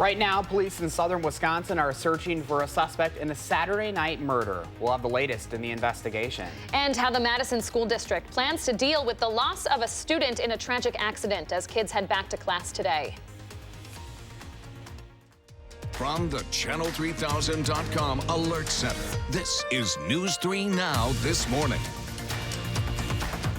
Right now, police in southern Wisconsin are searching for a suspect in a Saturday night murder. We'll have the latest in the investigation. And how the Madison School District plans to deal with the loss of a student in a tragic accident as kids head back to class today. From the Channel3000.com Alert Center, this is News 3 Now This Morning.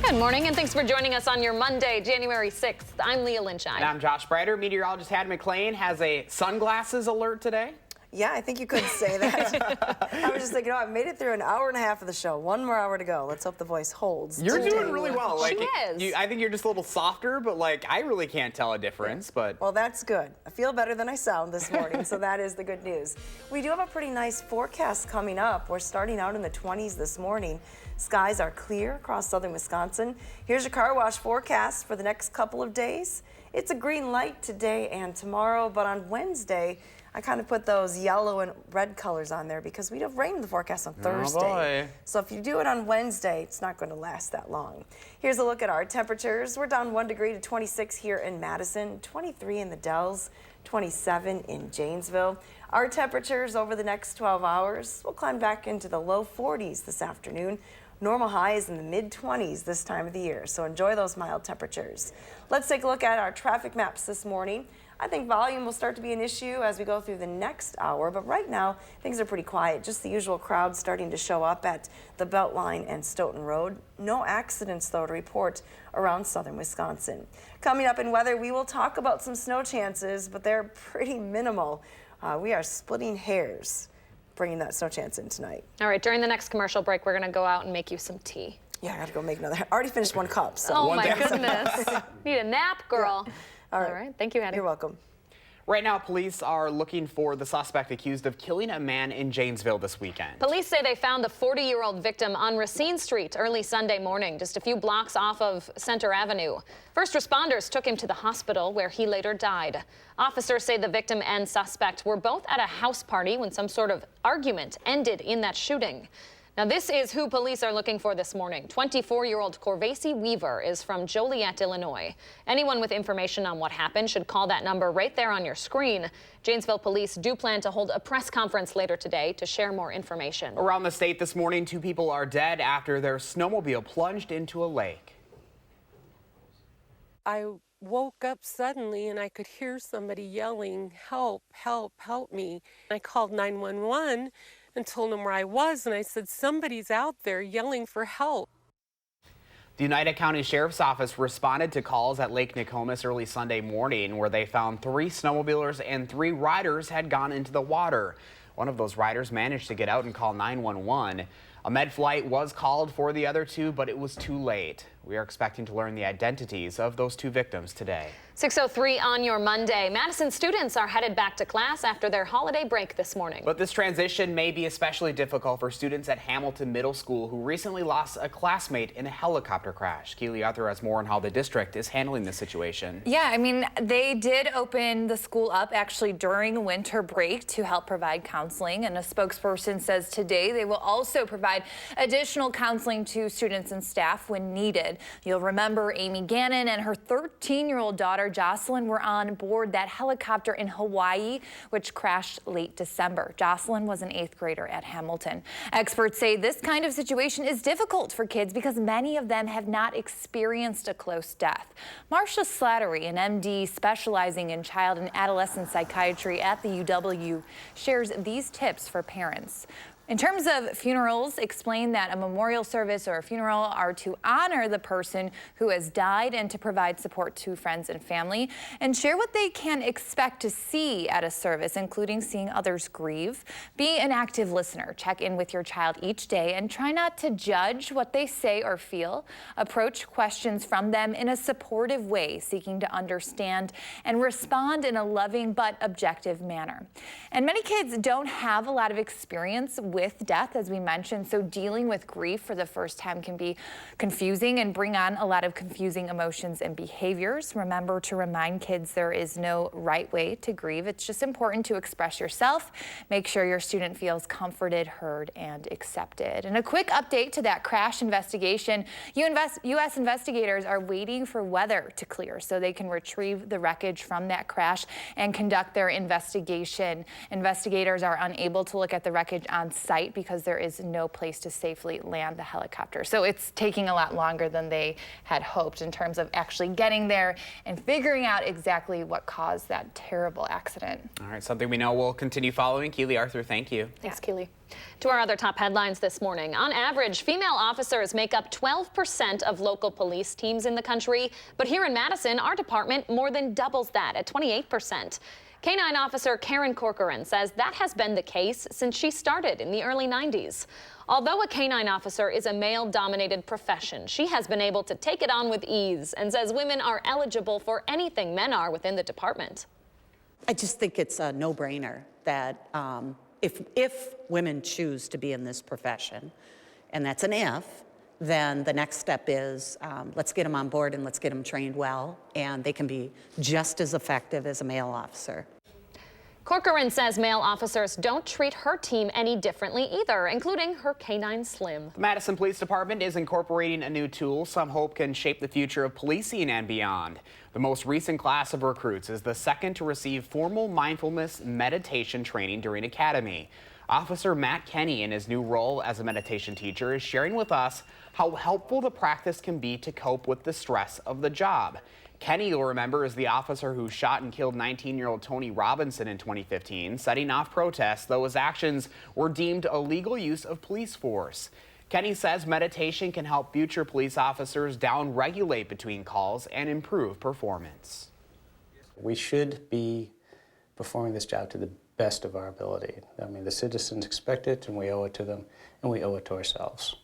Good morning, and thanks for joining us on your Monday, January 6th. I'm Leah Lynchine. And I'm Josh Breiter. Meteorologist Had McClain has a sunglasses alert today. Yeah, I think you could say that. I was just thinking, I've made it through an hour and a half of the show. One more hour to go. Let's hope the voice holds. You're doing really well. She is. I think you're just a little softer, but I really can't tell a difference. But well, that's good. I feel better than I sound this morning, so that is the good news. We do have a pretty nice forecast coming up. We're starting out in the 20s this morning. Skies are clear across southern Wisconsin. Here's your car wash forecast for the next couple of days. It's a green light today and tomorrow, but on Wednesday, I kind of put those yellow and red colors on there because we have rain in the forecast on Thursday. Oh boy. So if you do it on Wednesday, it's not going to last that long. Here's a look at our temperatures. We're down 1 degree to 26 here in Madison, 23 in the Dells, 27 in Janesville. Our temperatures over the next 12 hours will climb back into the low 40s this afternoon. Normal highs in the mid-20s this time of the year, so enjoy those mild temperatures. Let's take a look at our traffic maps this morning. I think volume will start to be an issue as we go through the next hour, but right now things are pretty quiet. Just the usual crowd starting to show up at the Beltline and Stoughton Road. No accidents, though, to report around southern Wisconsin. Coming up in weather, we will talk about some snow chances, but they're pretty minimal. We are splitting hairs bringing that snow chance in tonight. All right, during the next commercial break, we're going to go out and make you some tea. Yeah, I got to go make another. I already finished 1 cup. So. Oh, my goodness. Need a nap, girl. Yeah. All right. Thank you, Hattie. You're welcome. right now, police are looking for the suspect accused of killing a man in Janesville this weekend. Police say they found the 40-year-old victim on Racine Street early Sunday morning, just a few blocks off of Center Avenue. First responders took him to the hospital where he later died. Officers say the victim and suspect were both at a house party when some sort of argument ended in that shooting. Now, this is who police are looking for this morning. 24-year-old Corvacey Weaver is from Joliet, Illinois. Anyone with information on what happened should call that number right there on your screen. Janesville police do plan to hold a press conference later today to share more information. Around the state this morning, 2 people are dead after their snowmobile plunged into a lake. I woke up suddenly and I could hear somebody yelling, "Help, help, help me." I called 911 and told them where I was, and I said, somebody's out there yelling for help. The Oneida County Sheriff's Office responded to calls at Lake Nokomis early Sunday morning where they found 3 snowmobilers and 3 riders had gone into the water. One of those riders managed to get out and call 911. A med flight was called for the other 2, but it was too late. We are expecting to learn the identities of those 2 victims today. 6:03 on your Monday. Madison students are headed back to class after their holiday break this morning. But this transition may be especially difficult for students at Hamilton Middle School who recently lost a classmate in a helicopter crash. Keely Arthur has more on how the district is handling this situation. Yeah, I mean, they did open the school up actually during winter break to help provide counseling, and a spokesperson says today they will also provide additional counseling to students and staff when needed. You'll remember Amy Gannon and her 13-year-old daughter Jocelyn were on board that helicopter in Hawaii, which crashed late December. Jocelyn was an 8th grader at Hamilton. Experts say this kind of situation is difficult for kids because many of them have not experienced a close death. Marcia Slattery, an MD specializing in child and adolescent psychiatry at the UW, shares these tips for parents. In terms of funerals, explain that a memorial service or a funeral are to honor the person who has died and to provide support to friends and family, and share what they can expect to see at a service, including seeing others grieve. Be an active listener. Check in with your child each day and try not to judge what they say or feel. Approach questions from them in a supportive way, seeking to understand and respond in a loving but objective manner. And many kids don't have a lot of experience with death, as we mentioned, so dealing with grief for the first time can be confusing and bring on a lot of confusing emotions and behaviors. Remember to remind kids there is no right way to grieve. It's just important to express yourself. Make sure your student feels comforted, heard, and accepted. And a quick update to that crash investigation. U.S. investigators are waiting for weather to clear so they can retrieve the wreckage from that crash and conduct their investigation. Investigators are unable to look at the wreckage on site because there is no place to safely land the helicopter. So it's taking a lot longer than they had hoped in terms of actually getting there and figuring out exactly what caused that terrible accident. All right, something we know we'll continue following. Keely Arthur, thank you. Thanks, Keely. To our other top headlines this morning. On average, female officers make up 12% of local police teams in the country. But here in Madison, our department more than doubles that at 28%. Canine officer Karen Corcoran says that has been the case since she started in the early 90s. Although a canine officer is a male-dominated profession, she has been able to take it on with ease and says women are eligible for anything men are within the department. I just think it's a no-brainer that if women choose to be in this profession, and that's an if, then the next step is let's get them on board and let's get them trained well, and they can be just as effective as a male officer. Corcoran says male officers don't treat her team any differently either, including her canine Slim. The Madison Police Department is incorporating a new tool some hope can shape the future of policing and beyond. The most recent class of recruits is the second to receive formal mindfulness meditation training during academy. Officer Matt Kenny, in his new role as a meditation teacher, is sharing with us how helpful the practice can be to cope with the stress of the job. Kenny, you'll remember, is the officer who shot and killed 19-year-old Tony Robinson in 2015, setting off protests, though his actions were deemed illegal use of police force. Kenny says meditation can help future police officers down-regulate between calls and improve performance. We should be performing this job to the best of our ability. I mean, the citizens expect it, and we owe it to them, and we owe it to ourselves.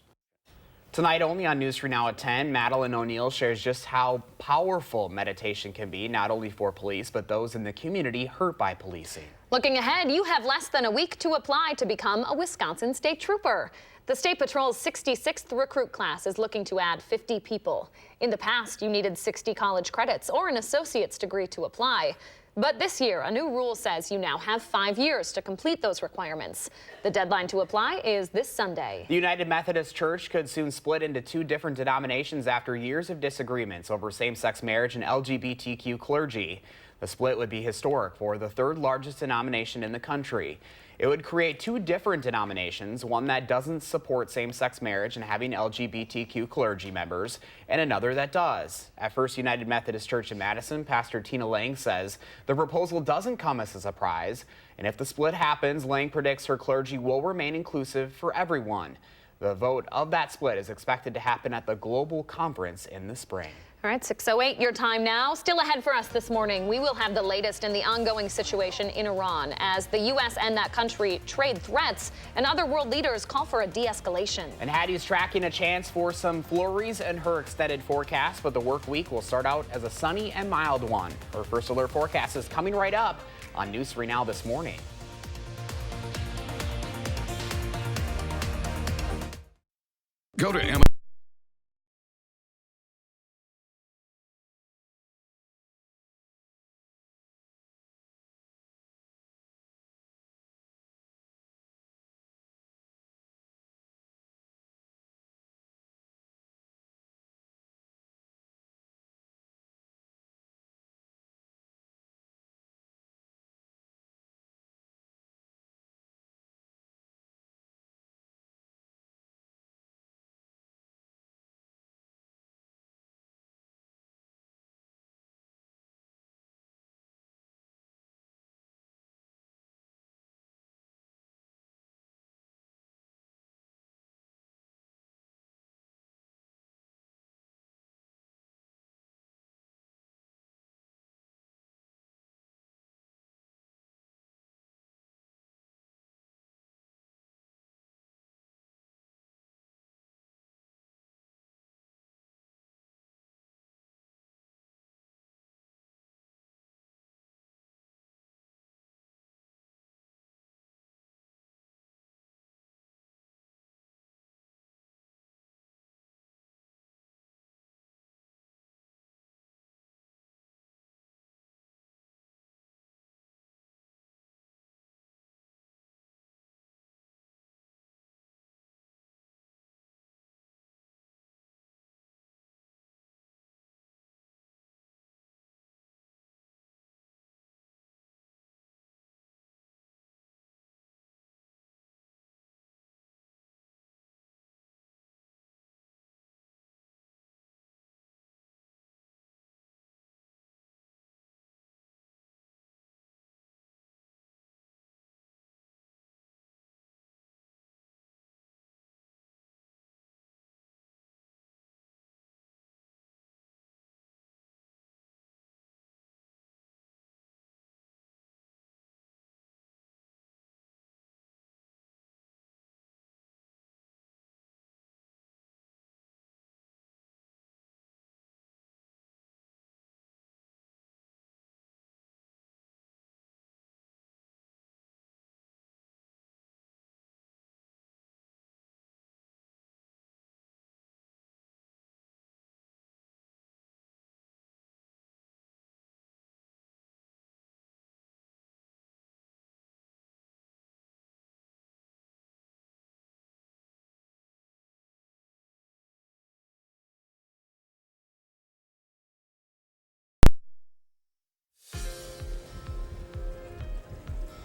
Tonight only on News 3 Now at 10, Madeline O'Neill shares just how powerful meditation can be, not only for police, but those in the community hurt by policing. Looking ahead, you have less than a week to apply to become a Wisconsin State Trooper. The State Patrol's 66th recruit class is looking to add 50 people. In the past, you needed 60 college credits or an associate's degree to apply. But this year, a new rule says you now have 5 years to complete those requirements. The deadline to apply is this Sunday. The United Methodist Church could soon split into two different denominations after years of disagreements over same-sex marriage and LGBTQ clergy. The split would be historic for the third largest denomination in the country. It would create two different denominations, one that doesn't support same-sex marriage and having LGBTQ clergy members, and another that does. At First United Methodist Church in Madison, Pastor Tina Lang says the proposal doesn't come as a surprise, and if the split happens, Lang predicts her clergy will remain inclusive for everyone. The vote of that split is expected to happen at the Global Conference in the spring. All right, 6:08, your time now. Still ahead for us this morning, we will have the latest in the ongoing situation in Iran as the U.S. and that country trade threats and other world leaders call for a de-escalation. And Hattie's tracking a chance for some flurries in her extended forecast, but the work week will start out as a sunny and mild one. Her first alert forecast is coming right up on News 3 Now this morning. Go to Amazon.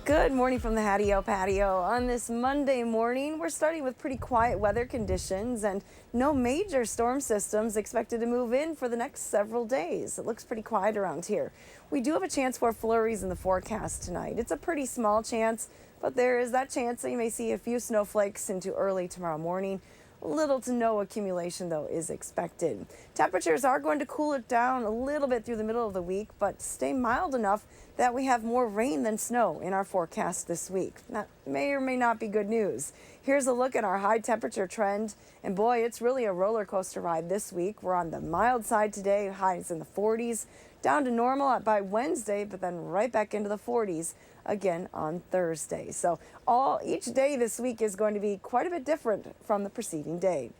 Good morning from the Hattie-O patio. On this Monday morning, we're starting with pretty quiet weather conditions and no major storm systems expected to move in for the next several days. It looks pretty quiet around here. We do have a chance for flurries in the forecast tonight. It's a pretty small chance, but there is that chance that you may see a few snowflakes into early tomorrow morning. Little to no accumulation, though, is expected. Temperatures are going to cool it down a little bit through the middle of the week, but stay mild enough that we have more rain than snow in our forecast this week. That may or may not be good news. Here's a look at our high temperature trend, and boy, it's really a roller coaster ride this week. We're on the mild side today, highs in the 40s, down to normal by Wednesday, but then right back into the 40s again on Thursday. So each day this week is going to be quite a bit different from the preceding day.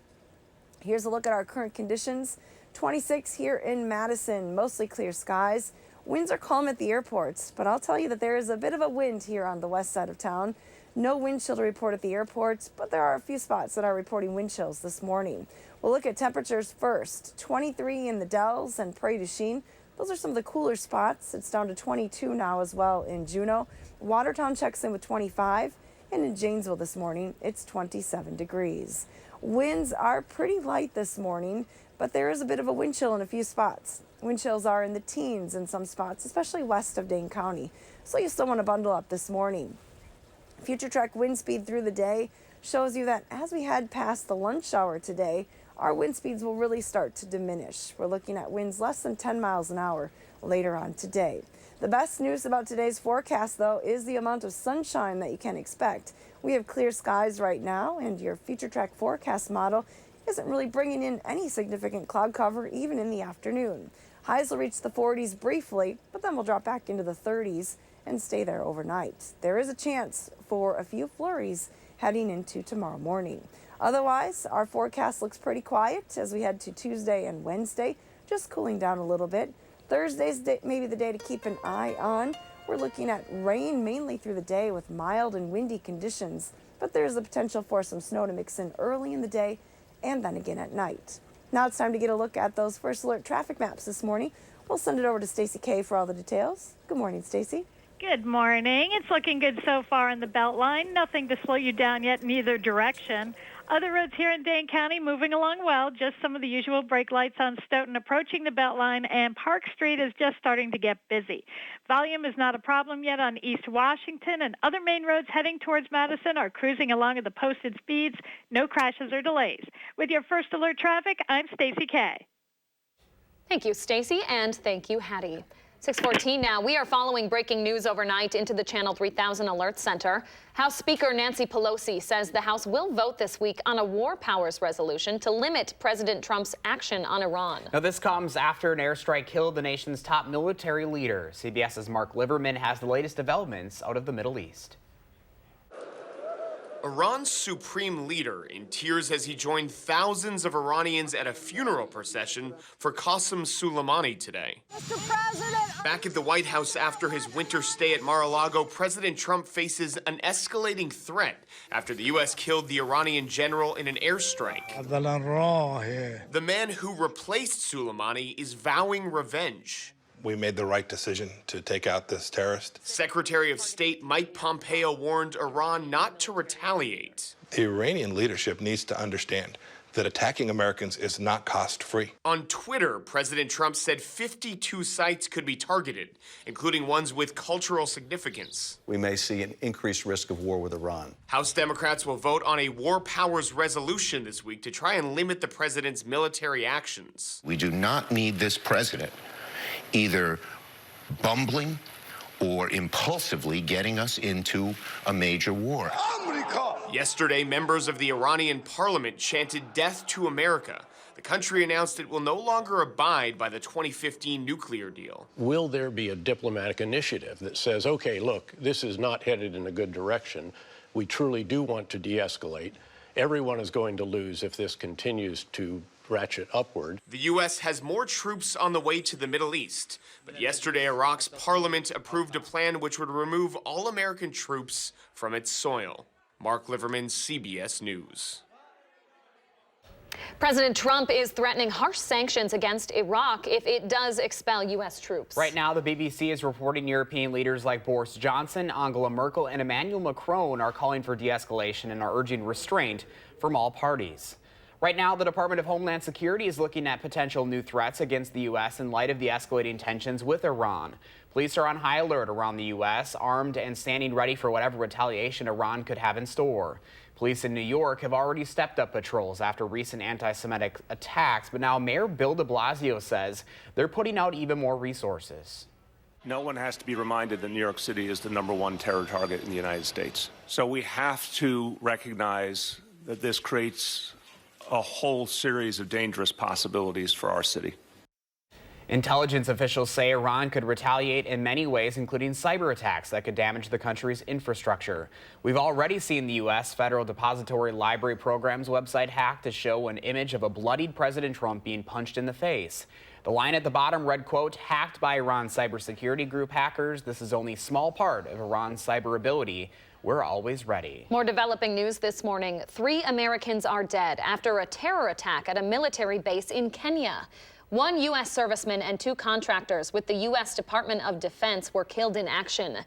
Here's a look at our current conditions. 26 here in Madison, mostly clear skies. Winds are calm at the airports, but I'll tell you that there is a bit of a wind here on the west side of town. No wind chill to report at the airports, but there are a few spots that are reporting wind chills this morning. We'll look at temperatures first. 23 in the Dells and Prairie du Chien. Those are some of the cooler spots. It's down to 22 now as well in Juneau. Watertown checks in with 25, and in Janesville this morning, it's 27 degrees. Winds are pretty light this morning, but there is a bit of a wind chill in a few spots. Wind chills are in the teens in some spots, especially west of Dane County, so you still want to bundle up this morning. Future track wind speed through the day shows you that as we head past the lunch hour today, our wind speeds will really start to diminish. We're looking at winds less than 10 miles an hour later on today. The best news about today's forecast, though, is the amount of sunshine that you can expect. We have clear skies right now, and your future track forecast model isn't really bringing in any significant cloud cover even in the afternoon. Highs will reach the 40s briefly, but then we'll drop back into the 30s and stay there overnight. There is a chance for a few flurries heading into tomorrow morning. Otherwise, our forecast looks pretty quiet as we head to Tuesday and Wednesday, just cooling down a little bit. Thursday's maybe the day to keep an eye on. We're looking at rain mainly through the day with mild and windy conditions, but there's the potential for some snow to mix in early in the day and then again at night. Now it's time to get a look at those first alert traffic maps this morning. We'll send it over to Stacey K for all the details. Good morning, Stacey. Good morning. It's looking good so far in the Beltline. Nothing to slow you down yet in either direction. Other roads here in Dane County moving along well. Just some of the usual brake lights on Stoughton approaching the Beltline, and Park Street is just starting to get busy. Volume is not a problem yet on East Washington, and other main roads heading towards Madison are cruising along at the posted speeds. No crashes or delays. With your first alert traffic, I'm Stacey K. Thank you, Stacey, and thank you, Hattie. 6:14 now. We are following breaking news overnight into the Channel 3000 Alert Center. House Speaker Nancy Pelosi says the House will vote this week on a war powers resolution to limit President Trump's action on Iran. Now, this comes after an airstrike killed the nation's top military leader. CBS's Mark Liverman has the latest developments out of the Middle East. Iran's supreme leader in tears as he joined thousands of Iranians at a funeral procession for Qasem Soleimani today. Mr. President! Back at the White House after his winter stay at Mar-a-Lago, President Trump faces an escalating threat after the U.S. killed the Iranian general in an airstrike. The man who replaced Soleimani is vowing revenge. We made the right decision to take out this terrorist. Secretary of State Mike Pompeo warned Iran not to retaliate. The Iranian leadership needs to understand that attacking Americans is not cost-free. On Twitter, President Trump said 52 sites could be targeted, including ones with cultural significance. We may see an increased risk of war with Iran. House Democrats will vote on a war powers resolution this week to try and limit the president's military actions. We do not need this president either bumbling or impulsively getting us into a major war. Yesterday, members of the Iranian parliament chanted "Death to America." The country announced it will no longer abide by the 2015 nuclear deal. Will there be a diplomatic initiative that says, okay, look, this is not headed in a good direction. We truly do want to de-escalate. Everyone is going to lose if this continues to ratchet upward. The U.S. has more troops on the way to the Middle East, but yesterday Iraq's parliament approved a plan which would remove all American troops from its soil. Mark Liverman, CBS News. President Trump is threatening harsh sanctions against Iraq if it does expel U.S. troops. Right now, the BBC is reporting European leaders like Boris Johnson, Angela Merkel, and Emmanuel Macron are calling for de-escalation and are urging restraint from all parties. Right now, the Department of Homeland Security is looking at potential new threats against the U.S. in light of the escalating tensions with Iran. Police are on high alert around the U.S., armed and standing ready for whatever retaliation Iran could have in store. Police in New York have already stepped up patrols after recent anti-Semitic attacks, but now Mayor Bill de Blasio says they're putting out even more resources. No one has to be reminded that New York City is the #1 terror target in the United States. So we have to recognize that this creates a whole series of dangerous possibilities for our city. Intelligence officials say Iran could retaliate in many ways, including cyber attacks that could damage the country's infrastructure. We've already seen the U.S. Federal Depository Library Program's website hacked to show an image of a bloodied President Trump being punched in the face. The line at the bottom read, quote, hacked by Iran's cybersecurity group hackers. This is only a small part of Iran's cyber ability. We're always ready. More developing news this morning. 3 Americans are dead after a terror attack at a military base in Kenya. 1 U.S. serviceman and 2 contractors with the U.S. Department of Defense were killed in action.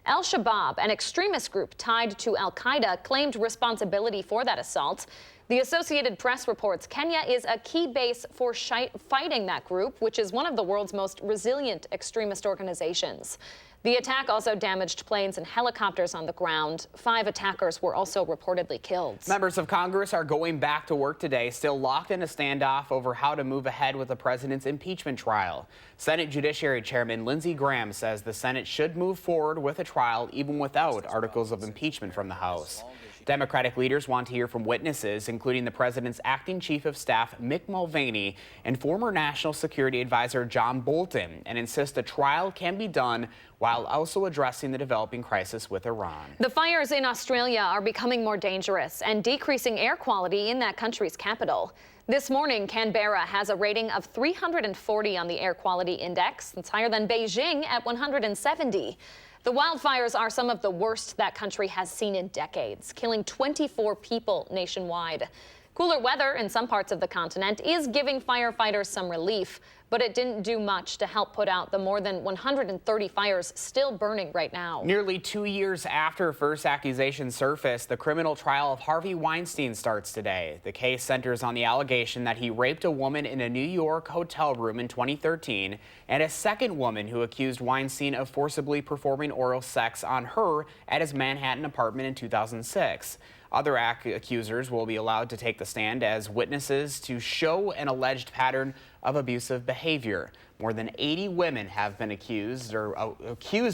Al-Shabaab, an extremist group tied to al-Qaeda, claimed responsibility for that assault. The Associated Press reports Kenya is a key base for fighting that group, which is one of the world's most resilient extremist organizations. The attack also damaged planes and helicopters on the ground. 5 attackers were also reportedly killed. Members of Congress are going back to work today, still locked in a standoff over how to move ahead with the president's impeachment trial. Senate Judiciary Chairman Lindsey Graham says the Senate should move forward with a trial even without articles of impeachment from the House. Democratic leaders want to hear from witnesses, including the president's acting chief of staff, Mick Mulvaney, and former National Security Advisor John Bolton, and insist a trial can be done while also addressing the developing crisis with Iran. The fires in Australia are becoming more dangerous and decreasing air quality in that country's capital. This morning, Canberra has a rating of 340 on the air quality index. That's higher than Beijing at 170. The wildfires are some of the worst that country has seen in decades, killing 24 people nationwide. Cooler weather in some parts of the continent is giving firefighters some relief, but it didn't do much to help put out the more than 130 fires still burning right now. Nearly 2 years after first accusations surfaced, the criminal trial of Harvey Weinstein starts today. The case centers on the allegation that he raped a woman in a New York hotel room in 2013 and a second woman who accused Weinstein of forcibly performing oral sex on her at his Manhattan apartment in 2006. Other accusers will be allowed to take the stand as witnesses to show an alleged pattern of abusive behavior. More than 80 women have been accused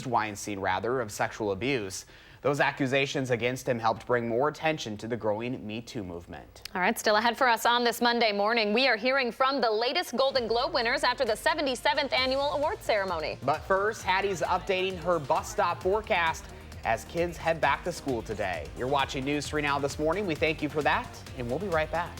Weinstein of sexual abuse. Those accusations against him helped bring more attention to the growing Me Too movement. All right, still ahead for us on this Monday morning, we are hearing from the latest Golden Globe winners after the 77th annual awards ceremony. But first, Hattie's updating her bus stop forecast as kids head back to school today. You're watching News 3 Now this morning. We thank you for that, and we'll be right back.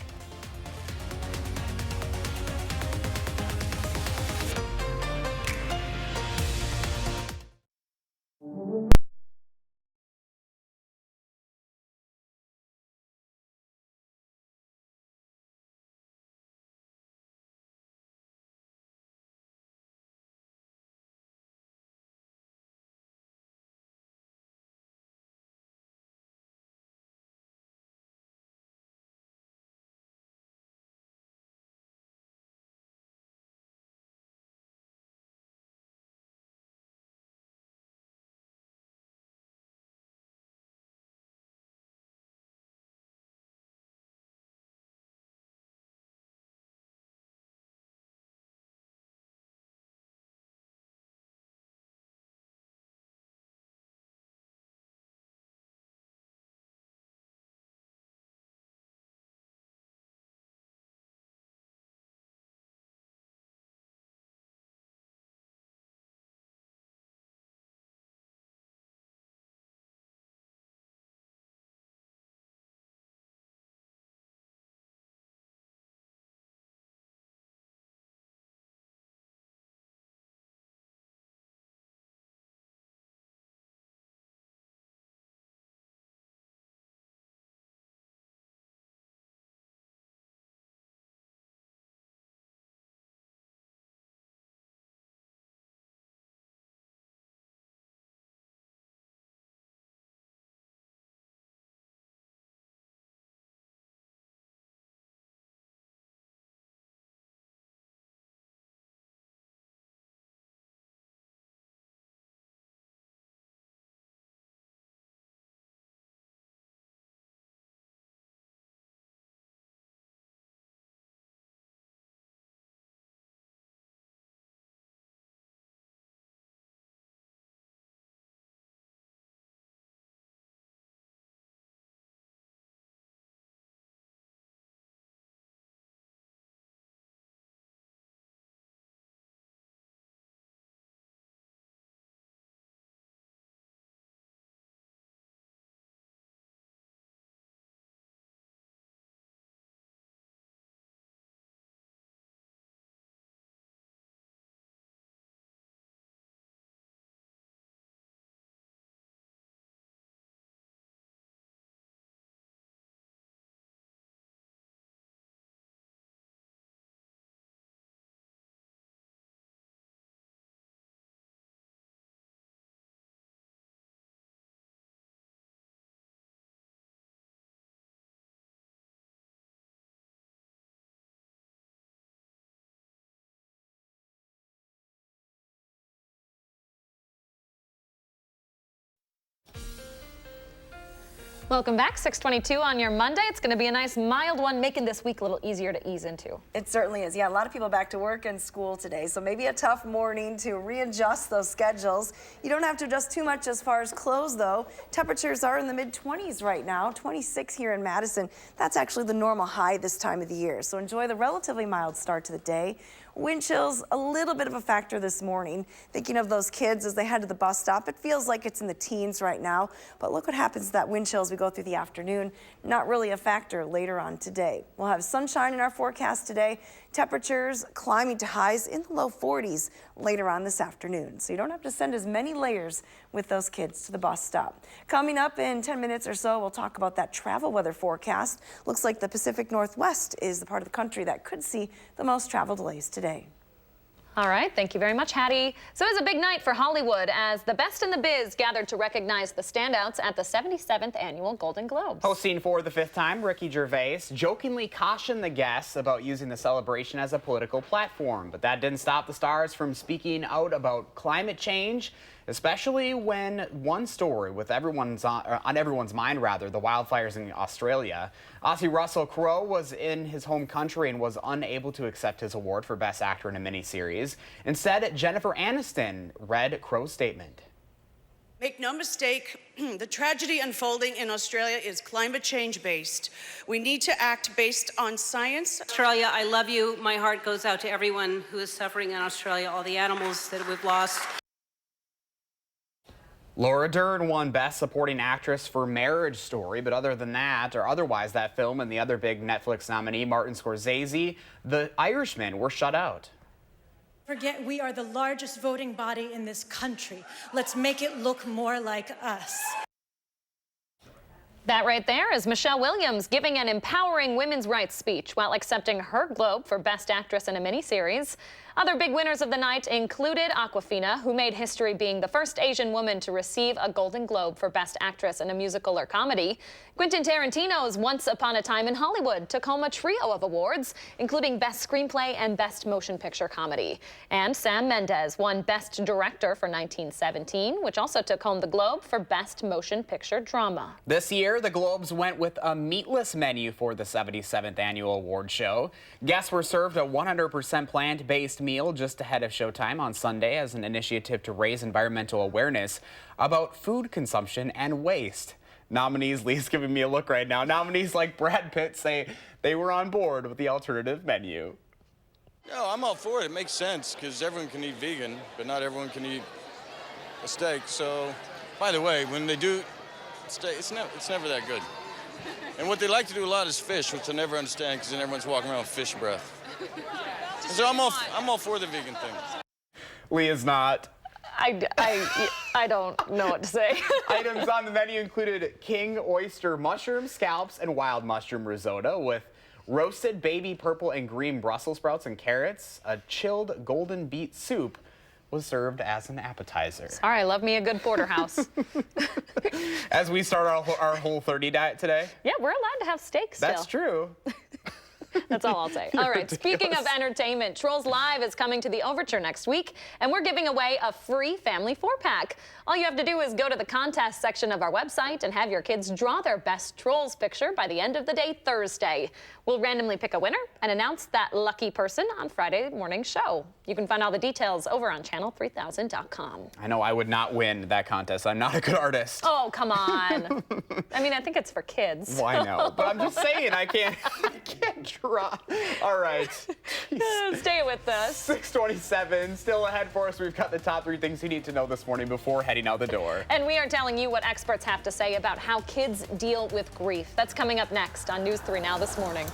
Welcome back, 622 on your Monday. It's going to be a nice mild one, making this week a little easier to ease into. It certainly is. Yeah, a lot of people back to work and school today, so maybe a tough morning to readjust those schedules. You don't have to adjust too much as far as clothes, though. Temperatures are in the mid-20s right now, 26 here in Madison. That's actually the normal high this time of the year, so enjoy the relatively mild start to the day. Wind chills, a little bit of a factor this morning. Thinking of those kids as they head to the bus stop, it feels like it's in the teens right now, but look what happens to that wind chill as we go through the afternoon. Not really a factor later on today. We'll have sunshine in our forecast today. Temperatures climbing to highs in the low 40s later on this afternoon, so you don't have to send as many layers with those kids to the bus stop. Coming up in 10 minutes or so, we'll talk about that travel weather forecast. Looks like the Pacific Northwest is the part of the country that could see the most travel delays today. All right, thank you very much, Hattie. So it was a big night for Hollywood as the best in the biz gathered to recognize the standouts at the 77th Annual Golden Globes. Hosting for the 5th time, Ricky Gervais jokingly cautioned the guests about using the celebration as a political platform, but that didn't stop the stars from speaking out about climate change, especially when one story with on everyone's mind, the wildfires in Australia. Aussie Russell Crowe was in his home country and was unable to accept his award for Best Actor in a miniseries. Instead, Jennifer Aniston read Crowe's statement. Make no mistake, the tragedy unfolding in Australia is climate change based. We need to act based on science. Australia, I love you. My heart goes out to everyone who is suffering in Australia, all the animals that we've lost. Laura Dern won Best Supporting Actress for Marriage Story, but otherwise that film and the other big Netflix nominee, Martin Scorsese, The Irishman, were shut out. Forget we are the largest voting body in this country. Let's make it look more like us. That right there is Michelle Williams giving an empowering women's rights speech while accepting her Globe for Best Actress in a miniseries. Other big winners of the night included Awkwafina, who made history being the first Asian woman to receive a Golden Globe for Best Actress in a musical or comedy. Quentin Tarantino's Once Upon a Time in Hollywood took home a trio of awards, including Best Screenplay and Best Motion Picture Comedy. And Sam Mendes won Best Director for 1917, which also took home the Globe for Best Motion Picture Drama. This year, the Globes went with a meatless menu for the 77th Annual Award Show. Guests were served a 100% plant-based meal just ahead of showtime on Sunday as an initiative to raise environmental awareness about food consumption and waste. Nominees, Lee's giving me a look right now, nominees like Brad Pitt say they were on board with the alternative menu. No, I'm all for it. It makes sense because everyone can eat vegan, but not everyone can eat a steak. So, by the way, when they do steak, it's never that good. And what they like to do a lot is fish, which I never understand because then everyone's walking around with fish breath. So I'm all for the vegan thing. Lee is not. I don't know what to say. Items on the menu included king oyster mushroom scallops and wild mushroom risotto with roasted baby purple and green Brussels sprouts and carrots. A chilled golden beet soup was served as an appetizer. Sorry, I love me a good porterhouse. As we start our Whole30 diet today. Yeah, we're allowed to have steak still. That's true. That's all I'll say. All right, speaking of entertainment, Trolls Live is coming to the Overture next week, and we're giving away a free family 4-pack. All you have to do is go to the contest section of our website and have your kids draw their best Trolls picture by the end of the day Thursday. We'll randomly pick a winner and announce that lucky person on Friday morning show. You can find all the details over on channel3000.com. I know I would not win that contest. I'm not a good artist. Oh, come on. I mean, I think it's for kids. Well, I know, but I'm just saying I can't draw. All right. Stay with us. 6:27, still ahead for us. We've got the top 3 things you need to know this morning before heading out the door. And we are telling you what experts have to say about how kids deal with grief. That's coming up next on News 3 Now this morning.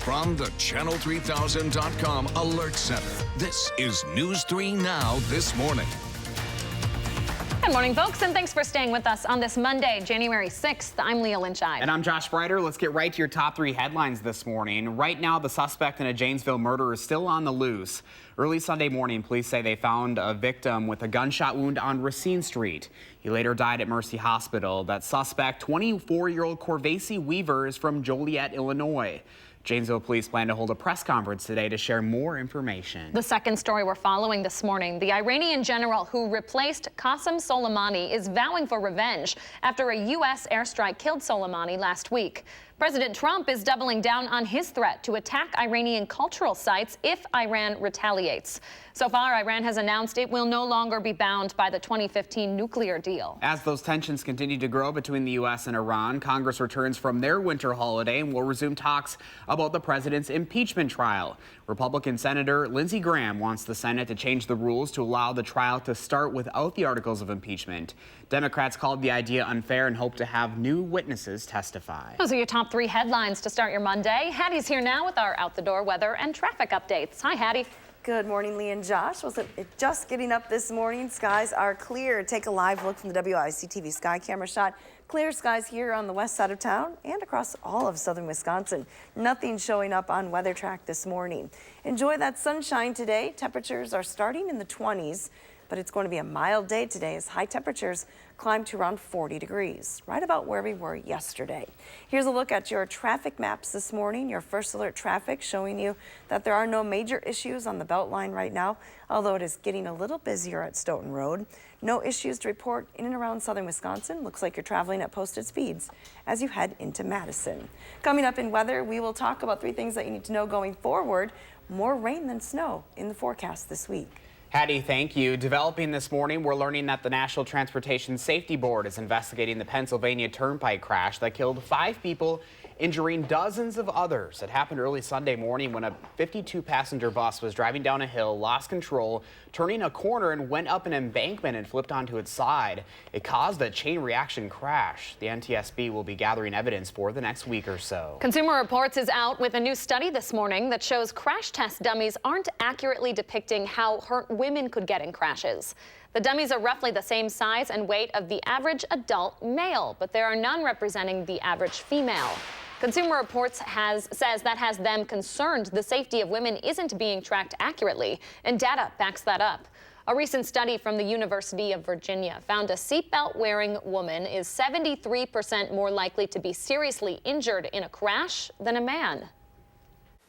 From the Channel3000.com Alert Center, this is News 3 Now this morning. Good morning, folks, and thanks for staying with us on this Monday, January 6th. I'm Leah Lynchide. And I'm Josh Breiter. Let's get right to your top 3 headlines this morning. Right now, the suspect in a Janesville murder is still on the loose. Early Sunday morning, police say they found a victim with a gunshot wound on Racine Street. He later died at Mercy Hospital. That suspect, 24-year-old Corvacy Weaver, is from Joliet, Illinois. Janesville police plan to hold a press conference today to share more information. The second story we're following this morning, the Iranian general who replaced Qasem Soleimani is vowing for revenge after a U.S. airstrike killed Soleimani last week. President Trump is doubling down on his threat to attack Iranian cultural sites if Iran retaliates. So far, Iran has announced it will no longer be bound by the 2015 nuclear deal. As those tensions continue to grow between the U.S. and Iran, Congress returns from their winter holiday and will resume talks about the president's impeachment trial. Republican Senator Lindsey Graham wants the Senate to change the rules to allow the trial to start without the articles of impeachment. Democrats called the idea unfair and hope to have new witnesses testify. Those are your top 3 headlines to start your Monday. Hattie's here now with our out the door weather and traffic updates. Hi, Hattie. Good morning, Lee and Josh. Was it just getting up this morning? Skies are clear. Take a live look from the WISC-TV sky camera shot. Clear skies here on the west side of town and across all of southern Wisconsin. Nothing showing up on Weather Track this morning. Enjoy that sunshine today. Temperatures are starting in the 20s, but it's going to be a mild day today as high temperatures climb to around 40 degrees, right about where we were yesterday. Here's a look at your traffic maps this morning. Your first alert traffic showing you that there are no major issues on the Beltline right now, although it is getting a little busier at Stoughton Road. No issues to report in and around southern Wisconsin. Looks like you're traveling at posted speeds as you head into Madison. Coming up in weather, we will talk about 3 things that you need to know going forward. More rain than snow in the forecast this week. Hattie, thank you. Developing this morning, we're learning that the National Transportation Safety Board is investigating the Pennsylvania Turnpike crash that killed 5 people, injuring dozens of others. It happened early Sunday morning when a 52-passenger bus was driving down a hill, lost control, turning a corner and went up an embankment and flipped onto its side. It caused a chain reaction crash. The NTSB will be gathering evidence for the next week or so. Consumer Reports is out with a new study this morning that shows crash test dummies aren't accurately depicting how hurt women could get in crashes. The dummies are roughly the same size and weight of the average adult male, but there are none representing the average female. Consumer Reports says that has them concerned the safety of women isn't being tracked accurately, and data backs that up. A recent study from the University of Virginia found a seatbelt-wearing woman is 73% more likely to be seriously injured in a crash than a man.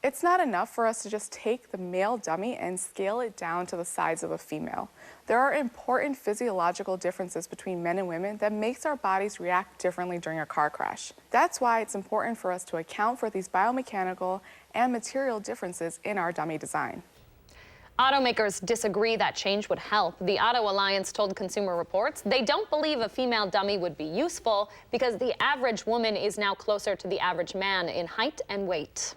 It's not enough for us to just take the male dummy and scale it down to the size of a female. There are important physiological differences between men and women that makes our bodies react differently during a car crash. That's why it's important for us to account for these biomechanical and material differences in our dummy design. Automakers disagree that change would help. The Auto Alliance told Consumer Reports they don't believe a female dummy would be useful because the average woman is now closer to the average man in height and weight.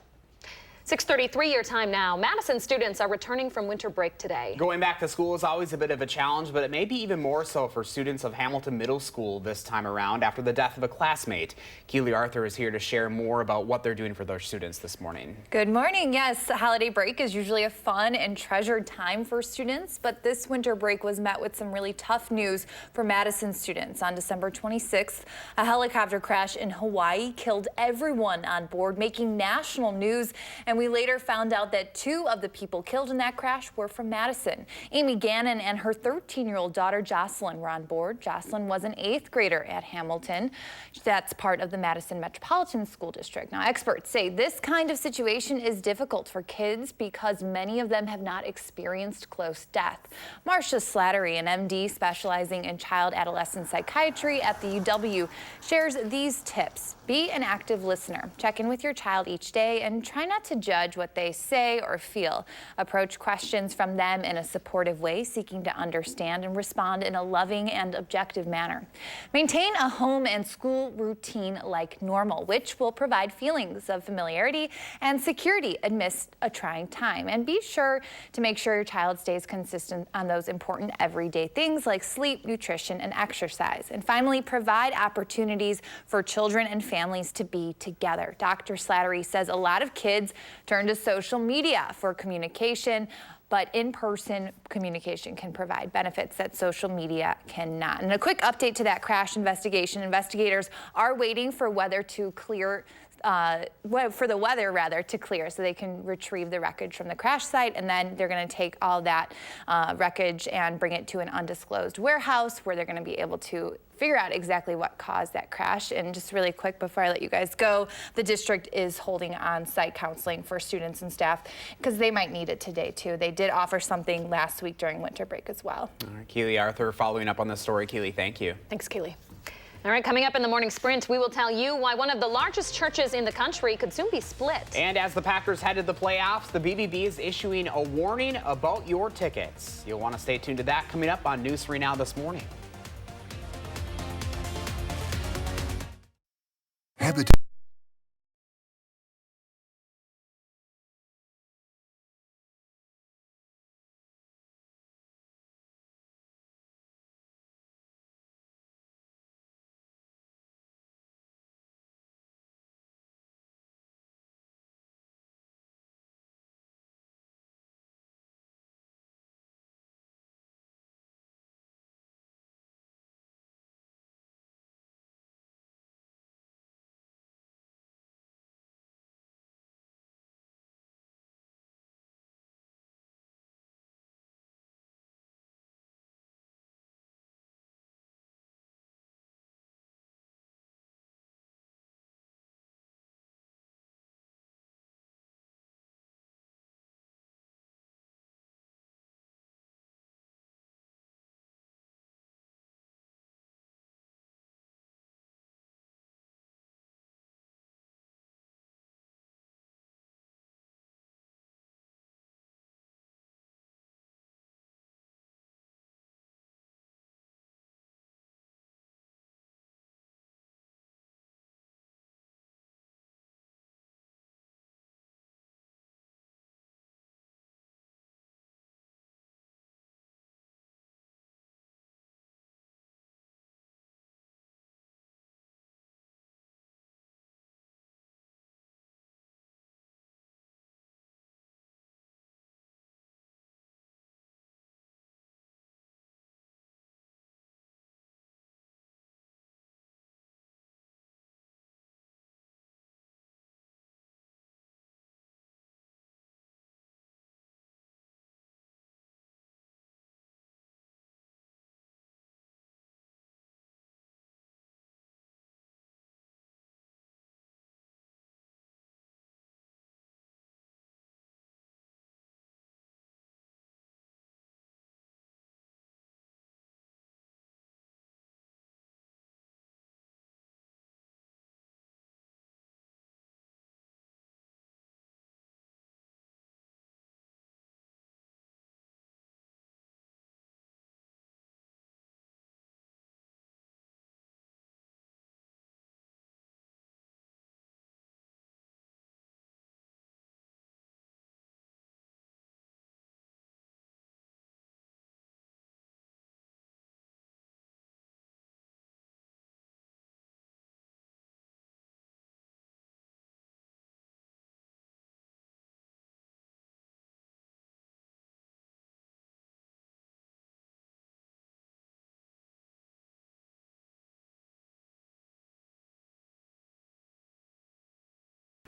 6:33 your time now. Madison students are returning from winter break today. Going back to school is always a bit of a challenge, but it may be even more so for students of Hamilton Middle School this time around after the death of a classmate. Keely Arthur is here to share more about what they're doing for their students this morning. Good morning. Yes, holiday break is usually a fun and treasured time for students, but this winter break was met with some really tough news for Madison students. On December 26th, a helicopter crash in Hawaii killed everyone on board, making national news. And we later found out that 2 of the people killed in that crash were from Madison. Amy Gannon and her 13-year-old daughter Jocelyn were on board. Jocelyn was an 8th grader at Hamilton. That's part of the Madison Metropolitan School District. Now, experts say this kind of situation is difficult for kids because many of them have not experienced close death. Marcia Slattery, an MD specializing in child adolescent psychiatry at the UW, shares these tips. Be an active listener. Check in with your child each day and try not to judge what they say or feel. Approach questions from them in a supportive way, seeking to understand and respond in a loving and objective manner. Maintain a home and school routine like normal, which will provide feelings of familiarity and security amidst a trying time. And be sure to make sure your child stays consistent on those important everyday things like sleep, nutrition, and exercise. And finally, provide opportunities for children and families to be together. Dr. Slattery says a lot of kids turn to social media for communication, but in-person communication can provide benefits that social media cannot. And a quick update to that crash investigation. Investigators are waiting for weather to clear for the weather to clear so they can retrieve the wreckage from the crash site, and then they're going to take all that wreckage and bring it to an undisclosed warehouse where they're going to be able to figure out exactly what caused that crash. And just really quick before I let you guys go, the district is holding on-site counseling for students and staff because they might need it today too. They did offer something last week during winter break as well. All right, Keely Arthur following up on this story. Keely, thank you. Thanks, Keely. All right, coming up in the morning sprint, we will tell you why one of the largest churches in the country could soon be split. And as the Packers head to the playoffs, the BBB is issuing a warning about your tickets. You'll want to stay tuned to that coming up on News 3 Now this morning.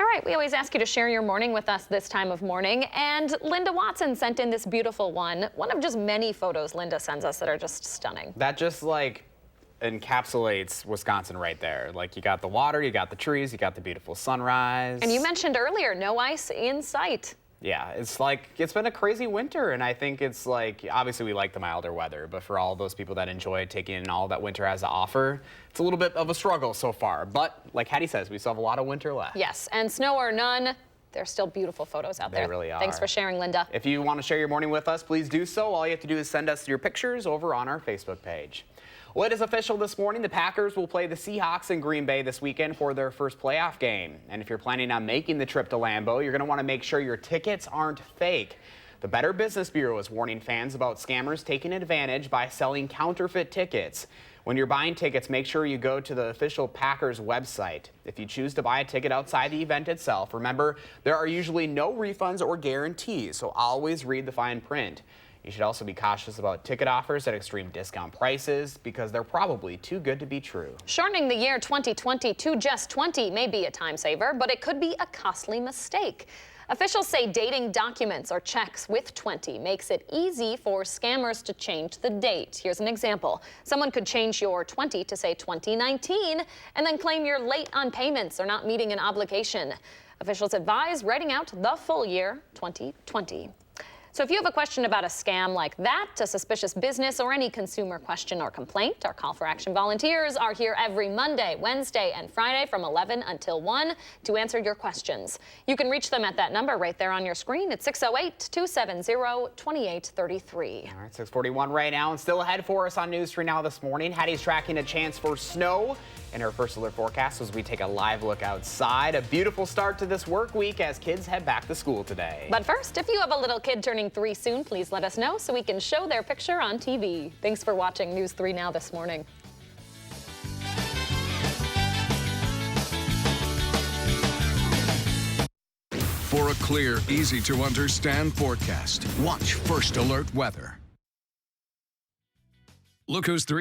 All right, we always ask you to share your morning with us this time of morning, and Linda Watson sent in this beautiful one of just many photos Linda sends us that are just stunning. That just like encapsulates Wisconsin right there. Like you got the water, you got the trees, you got the beautiful sunrise. And you mentioned earlier, no ice in sight. Yeah, it's like, it's been a crazy winter, and I think it's like, obviously we like the milder weather, but for all those people that enjoy taking in all that winter has to offer, it's a little bit of a struggle so far. But like Hattie says, we still have a lot of winter left. Yes, and snow or none, there's still beautiful photos out there. They really are. Thanks for sharing, Linda. If you want to share your morning with us, please do so. All you have to do is send us your pictures over on our Facebook page. Well, it is official this morning. The Packers will play the Seahawks in Green Bay this weekend for their first playoff game. And if you're planning on making the trip to Lambeau, you're going to want to make sure your tickets aren't fake. The Better Business Bureau is warning fans about scammers taking advantage by selling counterfeit tickets. When you're buying tickets, make sure you go to the official Packers website. If you choose to buy a ticket outside the event itself, remember, there are usually no refunds or guarantees, so always read the fine print. You should also be cautious about ticket offers at extreme discount prices because they're probably too good to be true. Shortening the year 2020 to just 20 may be a time saver, but it could be a costly mistake. Officials say dating documents or checks with 20 makes it easy for scammers to change the date. Here's an example. Someone could change your 20 to say 2019 and then claim you're late on payments or not meeting an obligation. Officials advise writing out the full year 2020. So if you have a question about a scam like that, a suspicious business, or any consumer question or complaint, our Call for Action volunteers are here every Monday, Wednesday, and Friday from 11 until 1 to answer your questions. You can reach them at that number right there on your screen at 608-270-2833. All right, 6:41 right now, and still ahead for us on News 3 Now this morning. Hattie's tracking a chance for snow in her first alert forecast as we take a live look outside. A beautiful start to this work week as kids head back to school today. But first, if you have a little kid turning 3 soon, please let us know so we can show their picture on TV. Thanks for watching News 3 Now this morning. For a clear, easy to understand forecast, watch First Alert Weather. Look who's 3.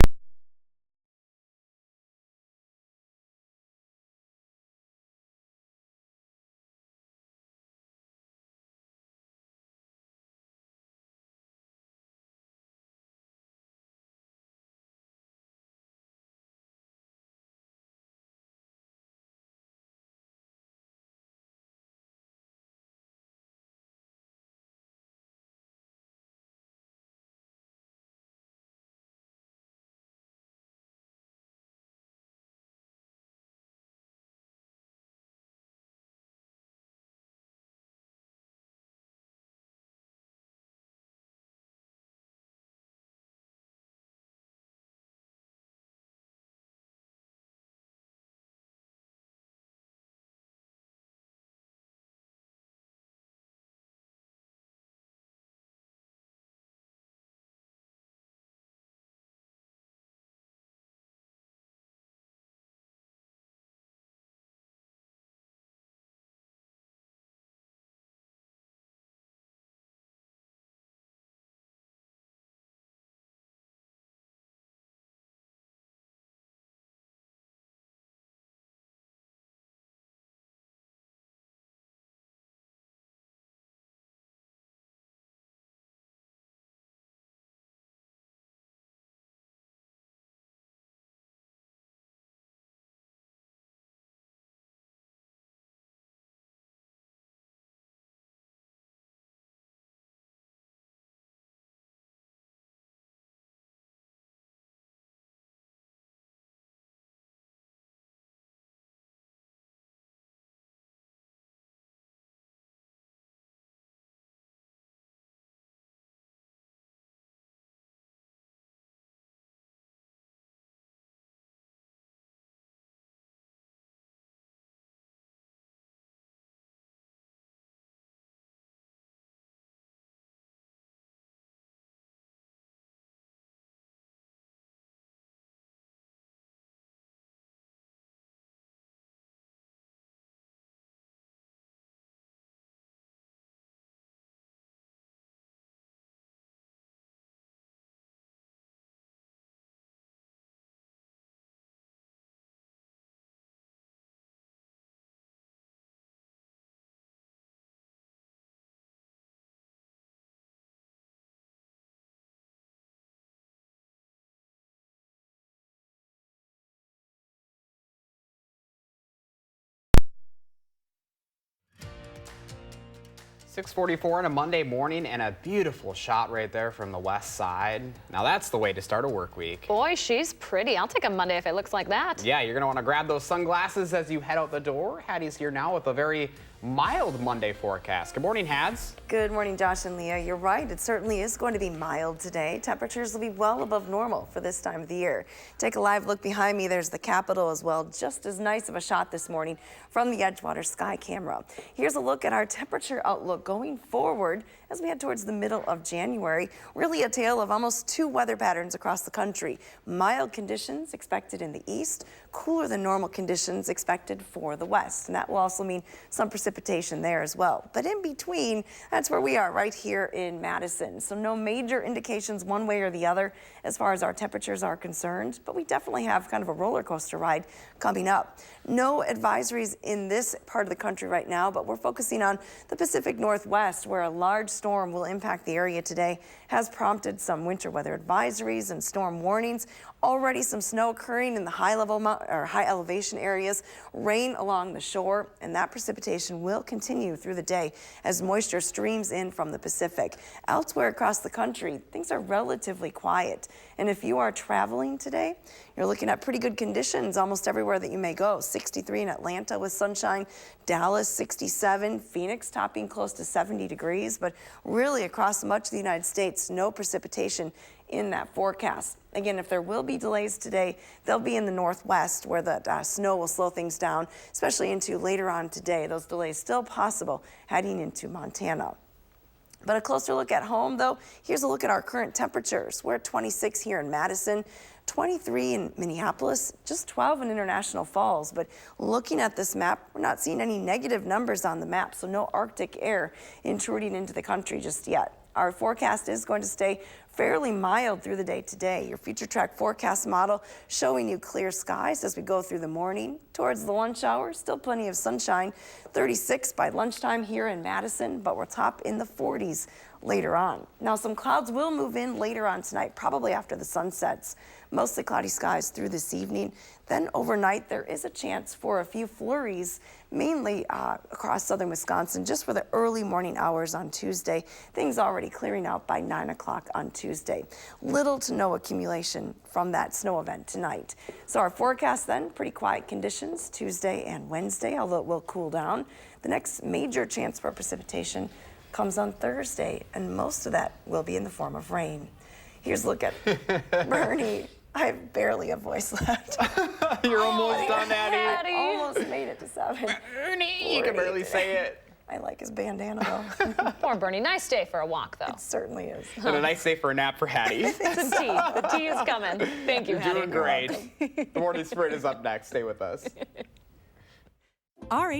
.644 on a Monday morning, and a beautiful shot right there from the west side. Now that's the way to start a work week. Boy, she's pretty. I'll take a Monday if it looks like that. Yeah, you're going to want to grab those sunglasses as you head out the door. Hattie's here now with a very mild Monday forecast. Good morning, Hads. Good morning, Josh and Leah. You're right. It certainly is going to be mild today. Temperatures will be well above normal for this time of the year. Take a live look behind me. There's the Capitol as well. Just as nice of a shot this morning from the Edgewater Sky Camera. Here's a look at our temperature outlook going forward as we head towards the middle of January. Really a tale of almost two weather patterns across the country. Mild conditions expected in the east, cooler than normal conditions expected for the west. And that will also mean some precipitation there as well. But in between, that's where we are right here in Madison. So no major indications one way or the other as far as our temperatures are concerned, but we definitely have kind of a roller coaster ride coming up. No advisories in this part of the country right now, but we're focusing on the Pacific Northwest, where a large storm will impact the area today, has prompted some winter weather advisories and storm warnings. Already some snow occurring in the high elevation areas, rain along the shore, and that precipitation will continue through the day as moisture streams in from the Pacific. Elsewhere across the country, things are relatively quiet. And if you are traveling today, you're looking at pretty good conditions almost everywhere that you may go. 63 in Atlanta with sunshine, Dallas 67, Phoenix topping close to 70 degrees, but really across much of the United States, no precipitation in that forecast. Again, if there will be delays today, they'll be in the northwest where the snow will slow things down, especially into later on today. Those delays still possible heading into Montana. But a closer look at home, though, here's a look at our current temperatures. We're at 26 here in Madison, 23 in Minneapolis, just 12 in International Falls. But looking at this map, we're not seeing any negative numbers on the map, so no Arctic air intruding into the country just yet. Our forecast is going to stay fairly mild through the day today. Your future track forecast model showing you clear skies as we go through the morning. Towards the lunch hour, still plenty of sunshine. 36 by lunchtime here in Madison, but we'll top in the 40s later on. Now, some clouds will move in later on tonight, probably after the sun sets. Mostly cloudy skies through this evening. Then overnight, there is a chance for a few flurries, mainly across southern Wisconsin, just for the early morning hours on Tuesday. Things already clearing out by 9 o'clock on Tuesday. Little to no accumulation from that snow event tonight. So our forecast then, pretty quiet conditions Tuesday and Wednesday, although it will cool down. The next major chance for precipitation comes on Thursday, and most of that will be in the form of rain. Here's a look at Bernie. I have barely a voice left. You're almost done, Addie. Almost made it to 7. Bernie, you can barely say it. I like his bandana, though. Poor Bernie. Nice day for a walk, though. It certainly is. And a nice day for a nap for Hattie. It's a tea. The tea is coming. Thank you, Hattie. Doing great. The Morning Sprint is up next. Stay with us. Ari.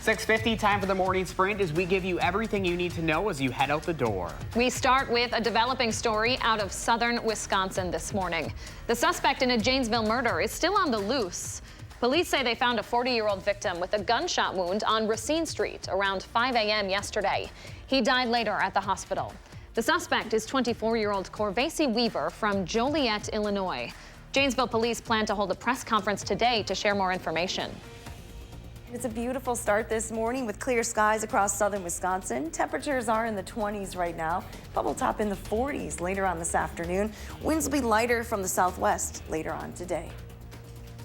6:50, time for the morning sprint as we give you everything you need to know as you head out the door. We start with a developing story out of southern Wisconsin this morning. The suspect in a Janesville murder is still on the loose. Police say they found a 40-year-old victim with a gunshot wound on Racine Street around 5 a.m. yesterday. He died later at the hospital. The suspect is 24-year-old Corvacy Weaver from Joliet, Illinois. Janesville police plan to hold a press conference today to share more information. It's a beautiful start this morning with clear skies across southern Wisconsin. Temperatures are in the 20s right now. Bubble top in the 40s later on this afternoon. Winds will be lighter from the southwest later on today.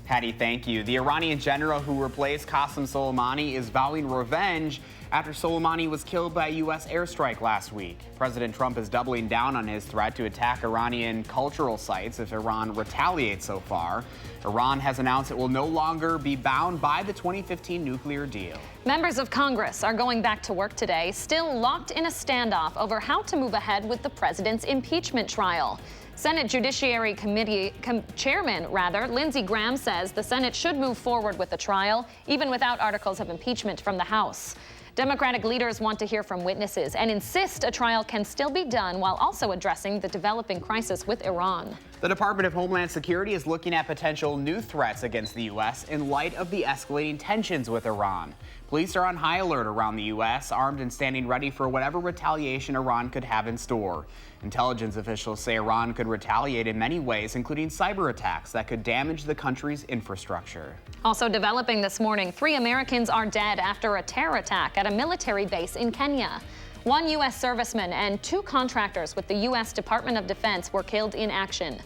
Patty, thank you. The Iranian general who replaced Qasem Soleimani is vowing revenge after Soleimani was killed by a U.S. airstrike last week. President Trump is doubling down on his threat to attack Iranian cultural sites if Iran retaliates so far. Iran has announced it will no longer be bound by the 2015 nuclear deal. Members of Congress are going back to work today, still locked in a standoff over how to move ahead with the president's impeachment trial. Senate Judiciary Committee Chairman Lindsey Graham says the Senate should move forward with the trial, even without articles of impeachment from the House. Democratic leaders want to hear from witnesses and insist a trial can still be done while also addressing the developing crisis with Iran. The Department of Homeland Security is looking at potential new threats against the U.S. in light of the escalating tensions with Iran. Police are on high alert around the U.S., armed and standing ready for whatever retaliation Iran could have in store. Intelligence officials say Iran could retaliate in many ways, including cyber attacks that could damage the country's infrastructure. Also developing this morning, 3 Americans are dead after a terror attack at a military base in Kenya. 1 U.S. serviceman and 2 contractors with the U.S. Department of Defense were killed in action.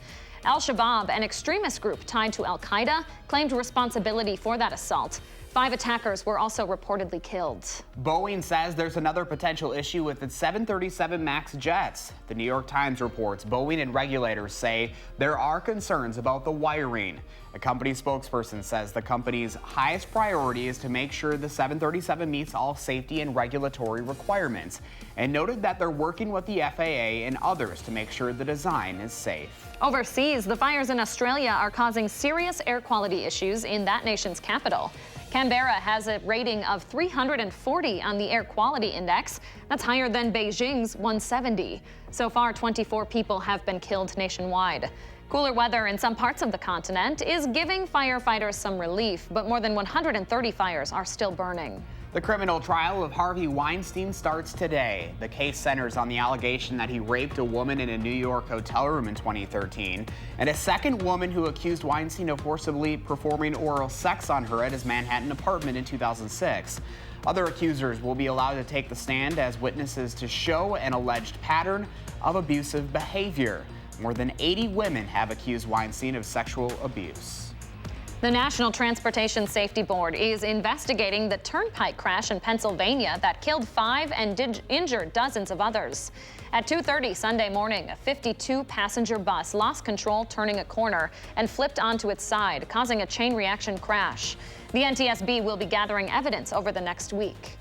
Al-Shabaab, an extremist group tied to al-Qaeda, claimed responsibility for that assault. 5 attackers were also reportedly killed. Boeing says there's another potential issue with its 737 MAX jets. The New York Times reports Boeing and regulators say there are concerns about the wiring. A company spokesperson says the company's highest priority is to make sure the 737 meets all safety and regulatory requirements, and noted that they're working with the FAA and others to make sure the design is safe. Overseas, the fires in Australia are causing serious air quality issues in that nation's capital. Canberra has a rating of 340 on the Air Quality Index. That's higher than Beijing's 170. So far, 24 people have been killed nationwide. Cooler weather in some parts of the continent is giving firefighters some relief, but more than 130 fires are still burning. The criminal trial of Harvey Weinstein starts today. The case centers on the allegation that he raped a woman in a New York hotel room in 2013, and a second woman who accused Weinstein of forcibly performing oral sex on her at his Manhattan apartment in 2006. Other accusers will be allowed to take the stand as witnesses to show an alleged pattern of abusive behavior. More than 80 women have accused Weinstein of sexual abuse. The National Transportation Safety Board is investigating the turnpike crash in Pennsylvania that killed 5 and injured dozens of others. At 2:30 Sunday morning, a 52-passenger bus lost control turning a corner and flipped onto its side, causing a chain reaction crash. The NTSB will be gathering evidence over the next week.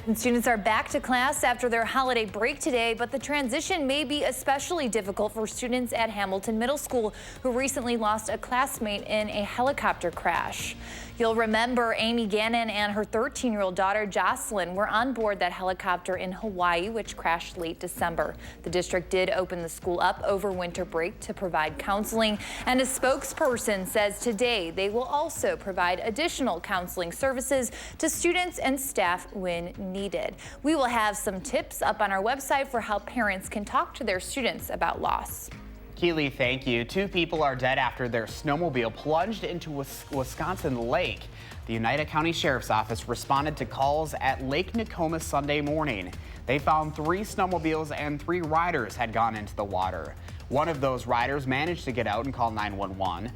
And students are back to class after their holiday break today, but the transition may be especially difficult for students at Hamilton Middle School who recently lost a classmate in a helicopter crash. You'll remember Amy Gannon and her 13-year-old daughter Jocelyn were on board that helicopter in Hawaii, which crashed late December. The district did open the school up over winter break to provide counseling, and a spokesperson says today they will also provide additional counseling services to students and staff when needed. We will have some tips up on our website for how parents can talk to their students about loss. Keely, thank you. 2 people are dead after their snowmobile plunged into a Wisconsin lake. The Oneida County Sheriff's Office responded to calls at Lake Nokomis Sunday morning. They found 3 snowmobiles and 3 riders had gone into the water. One of those riders managed to get out and call 911.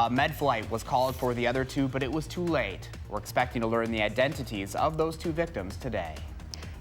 Med flight was called for the other 2, but it was too late. We're expecting to learn the identities of those 2 victims today.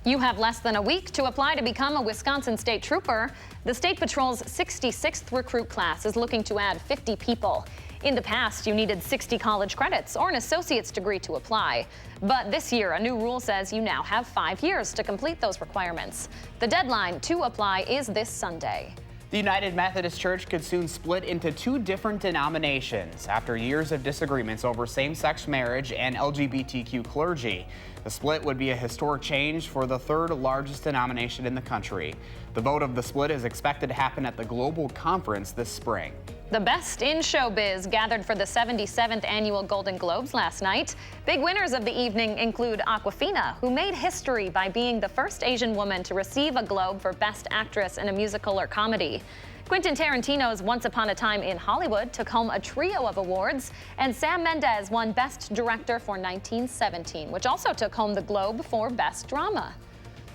You have less than a week to apply to become a Wisconsin State Trooper. The State Patrol's 66th recruit class is looking to add 50 people. In the past, you needed 60 college credits or an associate's degree to apply. But this year, a new rule says you now have 5 years to complete those requirements. The deadline to apply is this Sunday. The United Methodist Church could soon split into two different denominations after years of disagreements over same-sex marriage and LGBTQ clergy. The split would be a historic change for the third largest denomination in the country. The vote of the split is expected to happen at the Global Conference this spring. The best in showbiz gathered for the 77th annual Golden Globes last night. Big winners of the evening include Awkwafina, who made history by being the first Asian woman to receive a Globe for Best Actress in a Musical or Comedy. Quentin Tarantino's Once Upon a Time in Hollywood took home a trio of awards, and Sam Mendes won Best Director for 1917, which also took home the Globe for Best Drama.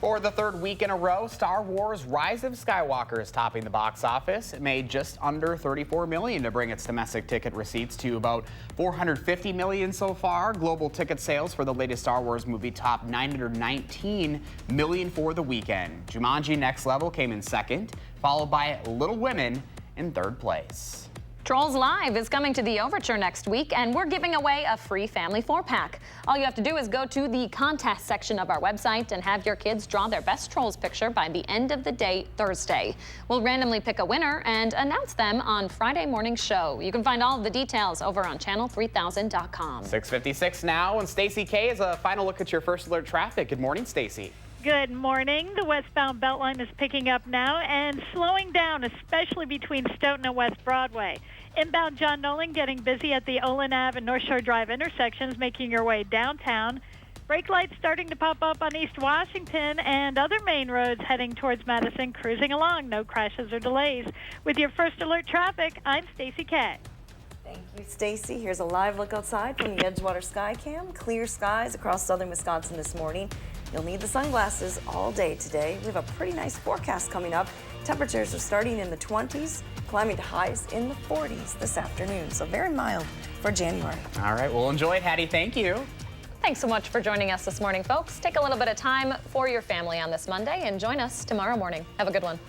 For the third week in a row, Star Wars Rise of Skywalker is topping the box office. It made just under $34 million to bring its domestic ticket receipts to about $450 million so far. Global ticket sales for the latest Star Wars movie topped $919 million for the weekend. Jumanji Next Level came in second, followed by Little Women in third place. Trolls Live is coming to the Overture next week, and we're giving away a free family 4-pack. All you have to do is go to the contest section of our website and have your kids draw their best Trolls picture by the end of the day, Thursday. We'll randomly pick a winner and announce them on Friday morning show. You can find all of the details over on channel3000.com. 6:56 now, and Stacey K is a final look at your First Alert traffic. Good morning, Stacey. Good morning. The westbound Beltline is picking up now and slowing down, especially between Stoughton and West Broadway. Inbound John Nolan getting busy at the Olin Ave and North Shore Drive intersections, making your way downtown. Brake lights starting to pop up on East Washington and other main roads heading towards Madison, cruising along. No crashes or delays. With your First Alert traffic, I'm Stacey K. Thank you, Stacy. Here's a live look outside from the Edgewater Sky Cam. Clear skies across southern Wisconsin this morning. You'll need the sunglasses all day today. We have a pretty nice forecast coming up. Temperatures are starting in the 20s, climbing to highs in the 40s this afternoon. So very mild for January. All right, well, enjoy it, Hattie. Thank you. Thanks so much for joining us this morning, folks. Take a little bit of time for your family on this Monday and join us tomorrow morning. Have a good one.